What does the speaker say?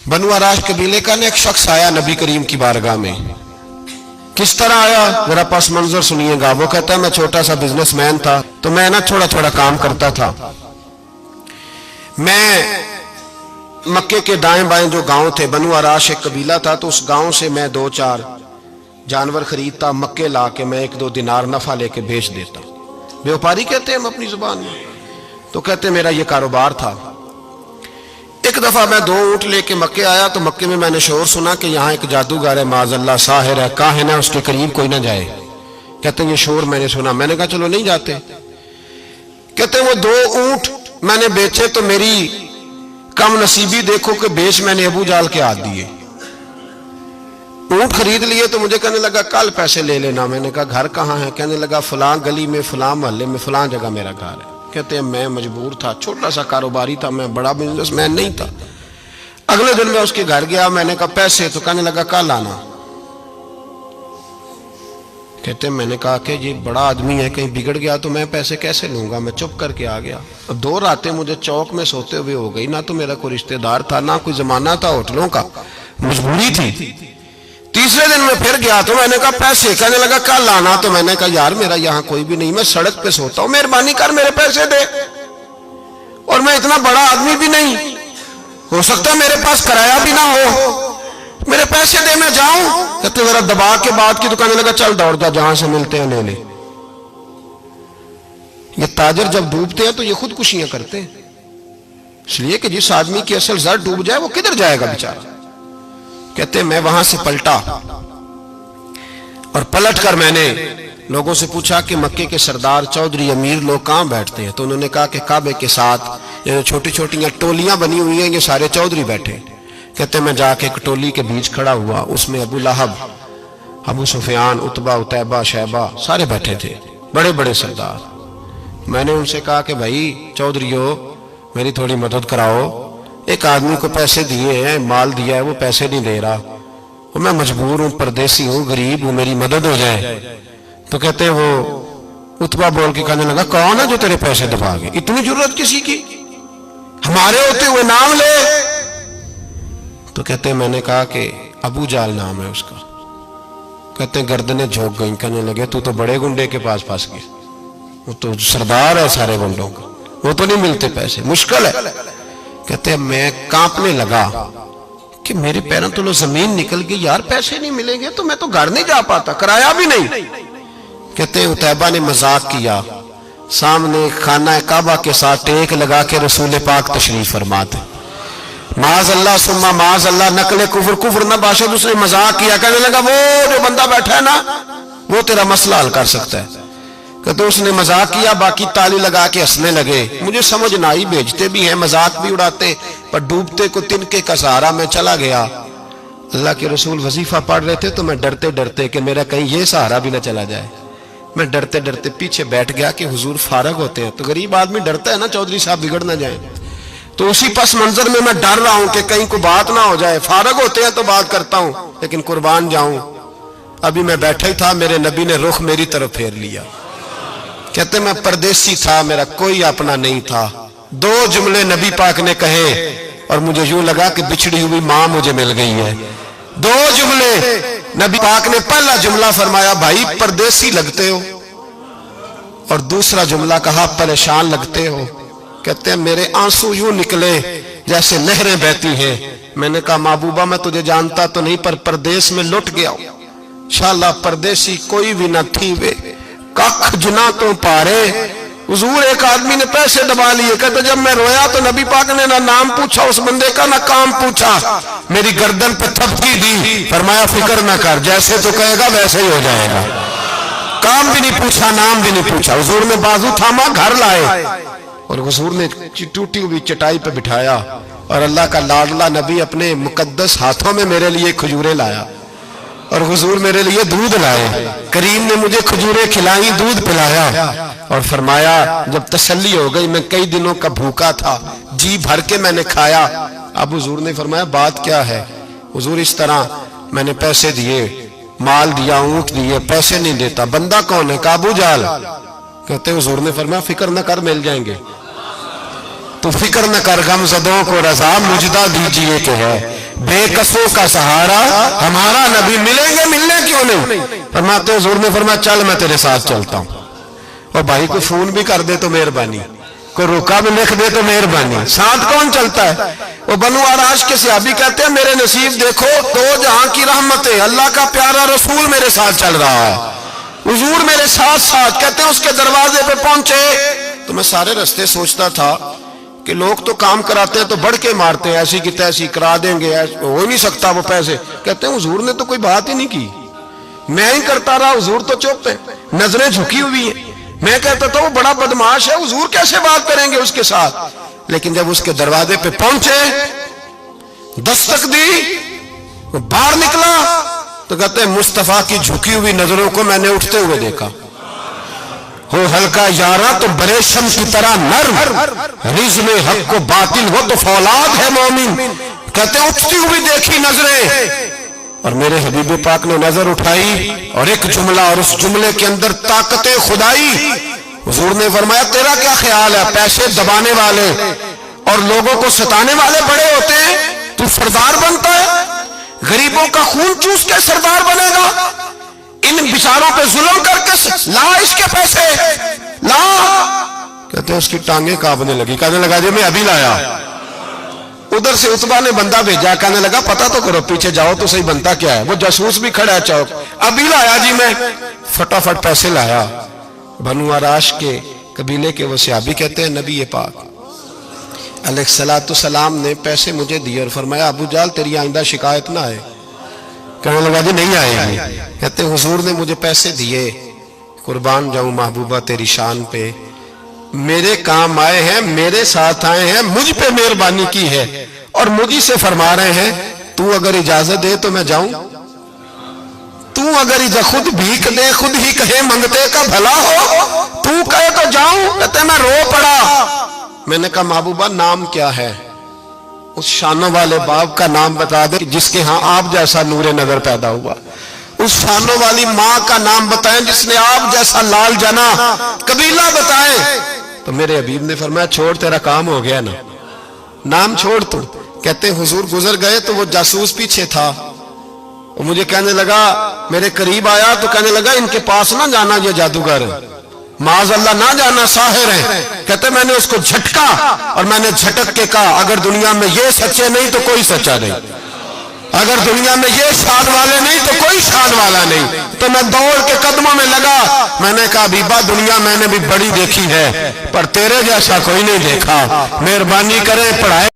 बनु आराश कबीले का एक शख्स आया नबी करीम की बारगाह में। किस तरह आया जरा पस मंजर सुनिएगा। वो कहता है मैं छोटा सा बिजनेसमैन था, तो मैं ना थोड़ा थोड़ा काम करता था। मैं मक्के के दाएं बाएं जो गांव थे, बनु आराश एक कबीला था, तो उस गांव से मैं 2-4 जानवर खरीदता, मक्के ला के मैं 1-2 दिनार नफा लेके बेच देता। व्यापारी कहते हैं हम अपनी जुबान में। तो कहते मेरा ये कारोबार था। एक दफा मैं 2 ऊंट लेके मक्के आया, तो मक्के में मैंने शोर सुना कि यहाँ एक जादूगर है, माज़अल्लाह साहिर है, काहिन है, उसके करीब कोई ना जाए। कहते ये शोर मैंने सुना। मैंने कहा चलो नहीं जाते। कहते वो 2 ऊंट मैंने बेचे तो मेरी कम नसीबी देखो कि बेच मैंने अबू जाल के हाथ दिए। ऊंट खरीद लिए तो मुझे कहने लगा कल पैसे ले लेना। मैंने कहा घर कहाँ है? कहने लगा फलां गली में, फलां मोहल्ले में, फलां जगह मेरा घर है। कहते हैं मैं मजबूर था, छोटा सा कारोबारी था, मैं बड़ा बिजनेसमैन नहीं था। अगले दिन मैं उसके घर गया, मैंने कहा पैसे, तो कहने लगा कल आना। कहते मैंने कहा कि ये बड़ा आदमी है, कहीं बिगड़ गया तो मैं पैसे कैसे लूंगा। मैं चुप करके आ गया। अब 2 रातें मुझे चौक में सोते हुए हो गई। ना तो मेरा कोई रिश्तेदार था, ना कोई जमाना था होटलों का, मजबूरी थी। तीसरे दिन मैं फिर गया तो मैंने कहा पैसे, कहने लगा कल आना। तो मैंने कहा यार मेरा यहाँ कोई भी नहीं, मैं सड़क पे सोता हूँ, मेहरबानी कर मेरे पैसे दे। और मैं इतना बड़ा आदमी भी नहीं, हो सकता मेरे पास किराया भी ना हो, मेरे पैसे दे मैं जाऊं। कहते जरा दबा के बात की। तो कहने लगा चल दौड़ जा, जहां से मिलते हैं ले ले। ये ताजर जब डूबते हैं तो ये खुदकुशियां करते हैं, इसलिए कि जिस आदमी की असल जड़ डूब जाए वो किधर जाएगा बेचारा। कहते मैं वहां से पलटा और पलट कर मैंने लोगों से पूछा कि मक्के के सरदार, चौधरी, अमीर लोग कहां बैठते हैं। तो उन्होंने कहा कि काबे के साथ ये छोटी छोटी टोलियां बनी हुई हैं, ये सारे चौधरी बैठे। कहते मैं जाके एक टोली के बीच खड़ा हुआ, उसमें अबू लहब, अबू सुफियान, उतबा, उतैबा, शैबा सारे बैठे थे, बड़े बड़े सरदार। मैंने उनसे कहा कि भाई चौधरीओ मेरी थोड़ी मदद कराओ, एक आदमी को पैसे दिए हैं, माल दिया है, वो पैसे नहीं दे रहा, और मैं मजबूर हूँ, परदेसी हूँ, गरीब हूँ, मेरी मदद हो जाए। तो कहते वो उतबा बोल के कहने लगा कौन है जो तेरे पैसे दबा गए, इतनी जरूरत किसी की, हमारे होते हुए नाम ले। तो कहते मैंने कहा कि अबू जाल नाम है उसका। कहते गर्दनें झोंक गई। कहने लगे तू तो बड़े गुंडे के पास फंस गया, वो तो सरदार है सारे गुंडों का, वो तो नहीं मिलते पैसे, मुश्किल है। कहते मैं कांपने लगा कि मेरे पैरों तो जमीन निकल गई, यार पैसे नहीं मिलेंगे तो मैं तो घर नहीं जा पाता, किराया भी नहीं। कहते उतैबा ने मजाक किया, सामने खाना काबा के साथ टेक लगा के रसूल पाक तशरीफ फरमाते, माज अल्लाह सुम्मा माज अल्लाह, नकले कुफर, कुफर ना बाशद। उसने मजाक किया, कहने लगा वो जो बंदा बैठा है ना वो तेरा मसला हल कर सकता है। कहते उसने मजाक किया, बाकी ताली लगा के हंसने लगे। मुझे समझ ना आई, भेजते भी हैं, मजाक भी उड़ाते, पर डूबते को तिनके का सहारा मैं चला गया। अल्लाह के रसूल वजीफा पढ़ रहे थे तो मैं डरते डरते कि मेरा कहीं ये सहारा भी ना चला जाए, मैं डरते डरते पीछे बैठ गया कि हुजूर फारग होते हैं। तो गरीब आदमी डरता है ना चौधरी साहब बिगड़ ना जाए, तो उसी पस मंजर में मैं डर रहा हूं कि कहीं को बात ना हो जाए। फारग होते हैं तो बात करता हूं, लेकिन कुर्बान जाऊं। अभी मैं बैठा ही था, मेरे नबी ने रुख मेरी तरफ फेर लिया। कहते मैं परदेसी था, मेरा कोई अपना नहीं था। 2 जुमले नबी पाक ने कहे और मुझे यूं लगा कि बिछड़ी हुई मां मुझे मिल गई है। 2 जुमले नबी पाक ने, पहला जुमला फरमाया भाई परदेसी लगते हो, और दूसरा जुमला कहा परेशान लगते हो। कहते हैं मेरे आंसू यूं निकले जैसे नहरें बहती हैं। मैंने कहा महबूबा मैं तुझे जानता तो नहीं, पर परदेश में लुट गया हूं। शाला परदेसी कोई भी न थी वे, कख जुना तो पारे। हुजूर एक आदमी ने पैसे दबा लिए। कहते जब मैं रोया तो नबी पाक ने ना नाम पूछा उस बंदे का, ना काम पूछा, मेरी गर्दन पे थपकी दी, फरमाया फिक्र ना कर, जैसे तो कहेगा वैसे ही हो जाएगा। काम भी नहीं पूछा, नाम भी नहीं पूछा। हुजूर ने बाजू थामा, घर लाए, और हुजूर ने टूटी हुई चटाई पे बिठाया, और अल्लाह का लाडला नबी अपने मुकद्दस हाथों में मेरे लिए खजूरें लाया, और हुजूर मेरे लिए दूध लाए। करीम ने मुझे खजूरें खिलाई, दूध पिलाया, और फरमाया जब तसल्ली हो गई, मैं कई दिनों का भूखा था, जी भर के मैंने खाया। अब हुजूर ने फरमाया बात क्या है। हुजूर इस तरह मैंने पैसे दिए, माल दिया, ऊंट दिए, पैसे नहीं देता। बंदा कौन है? अबू जाल। कहते हुजूर ने फरमाया फिक्र न कर, मिल जाएंगे। तो फिक्र न कर, गमज़दों को रज़ा मुजदा दीजिए कि है। بے کسوں کا سہارا ہمارا نبی، ملیں گے ملنے کیوں نہیں؟ فرماتے حضور نے فرمایا چل میں تیرے ساتھ چلتا ہوں، اور بھائی کو فون بھی کر دے تو مہربانی، کوئی روکا بھی لکھ دے تو مہربانی، ساتھ کون چلتا ہے؟ وہ بنو آراش کے صحابی کہتے ہیں میرے نصیب دیکھو، دو جہاں کی رحمتیں، اللہ کا پیارا رسول میرے ساتھ چل رہا ہے، حضور میرے ساتھ ساتھ۔ کہتے ہیں اس کے دروازے پہ پہنچے تو میں سارے رستے سوچتا تھا کہ لوگ تو کام کراتے ہیں تو بڑھ کے مارتے ہیں، ایسی کی تیسی کرا دیں گے، ہو ہی نہیں سکتا وہ پیسے۔ کہتے ہیں حضور نے تو کوئی بات ہی نہیں کی، میں ہی کرتا رہا، حضور تو چپ ہیں، نظریں جھکی ہوئی ہیں۔ میں کہتا تھا وہ بڑا بدماش ہے، حضور کیسے بات کریں گے اس کے ساتھ؟ لیکن جب اس کے دروازے پہ پہنچے، دستک دی، وہ باہر نکلا تو کہتے ہیں مصطفیٰ کی جھکی ہوئی نظروں کو میں نے اٹھتے ہوئے دیکھا۔ ہو ہلکا یارا تو بریشم کی طرح نرم، رزم حق کو باطل ہو تو فولاد ہے مومن۔ کہتے ہیں اٹھتی ہوئی دیکھی نظریں، اور میرے حبیب پاک نے نظر اٹھائی اور ایک جملہ، اور اس جملے کے اندر طاقت خدائی۔ حضور نے فرمایا تیرا کیا خیال ہے؟ پیسے دبانے والے اور لوگوں کو ستانے والے بڑے ہوتے ہیں، تو سردار بنتا ہے؟ غریبوں کا خون چوس کے سردار بنے گا؟ ان بیچاروں پہ ظلم کر کے لا اس کے پیسے لا۔ کہتے ہیں اس کی ٹانگیں کانپنے لگی، کہنے لگا جی میں ابھی لایا۔ ادھر سے عتبہ نے بندہ بھیجا، کہنے لگا پتہ تو کرو، پیچھے جاؤ تو صحیح بنتا کیا ہے۔ وہ جاسوس بھی کھڑا ہے چوک، ابھی لایا جی میں، فٹافٹ پیسے لایا۔ بنو آراش کے قبیلے کے وہ صحابی کہتے ہیں نبی پاک علیہ السلام نے پیسے مجھے دیے اور فرمایا ابو جال تیری آئندہ شکایت نہ آئے۔ کہنے لگا جی نہیں آئے گی۔ کہتے ہیں حضور نے مجھے پیسے دیے، قربان جاؤں محبوبہ تیری شان پہ، میرے کام آئے ہیں، میرے ساتھ آئے ہیں، مجھ پہ مہربانی کی ہے، اور مجھے سے فرما رہے ہیں تو اگر اجازت دے تو میں جاؤں، تو اگر خود بھیک دے، خود ہی کہے منگتے کا بھلا ہو، تو کہے تو جاؤں۔ کہتے ہیں میں رو پڑا۔ میں نے کہا محبوبہ نام کیا ہے؟ اس شانوں والے باپ کا نام بتا دے جس کے ہاں آپ جیسا نور نظر پیدا ہوا، اس شانوں والی ماں کا نام بتائیں جس نے آپ جیسا لال جنا، قبیلہ بتائیں۔ تو میرے حبیب نے فرمایا چھوڑ تیرا کام ہو گیا نا، نام چھوڑ تو۔ کہتے حضور گزر گئے تو وہ جاسوس پیچھے تھا، وہ مجھے کہنے لگا، میرے قریب آیا تو کہنے لگا ان کے پاس نہ جانا، یہ جادوگر معاذ اللہ نہ جانا، ساحر ہیں۔ کہتے میں نے اس کو جھٹکا اور میں نے جھٹک کے کہا اگر دنیا میں یہ سچے نہیں تو کوئی سچا نہیں، اگر دنیا میں یہ شان والے نہیں تو کوئی شان والا نہیں۔ تو میں دوڑ کے قدموں میں لگا، میں نے کہا حبیبہ دنیا میں نے بھی بڑی دیکھی ہے پر تیرے جیسا کوئی نہیں دیکھا، مہربانی کرے پڑھائے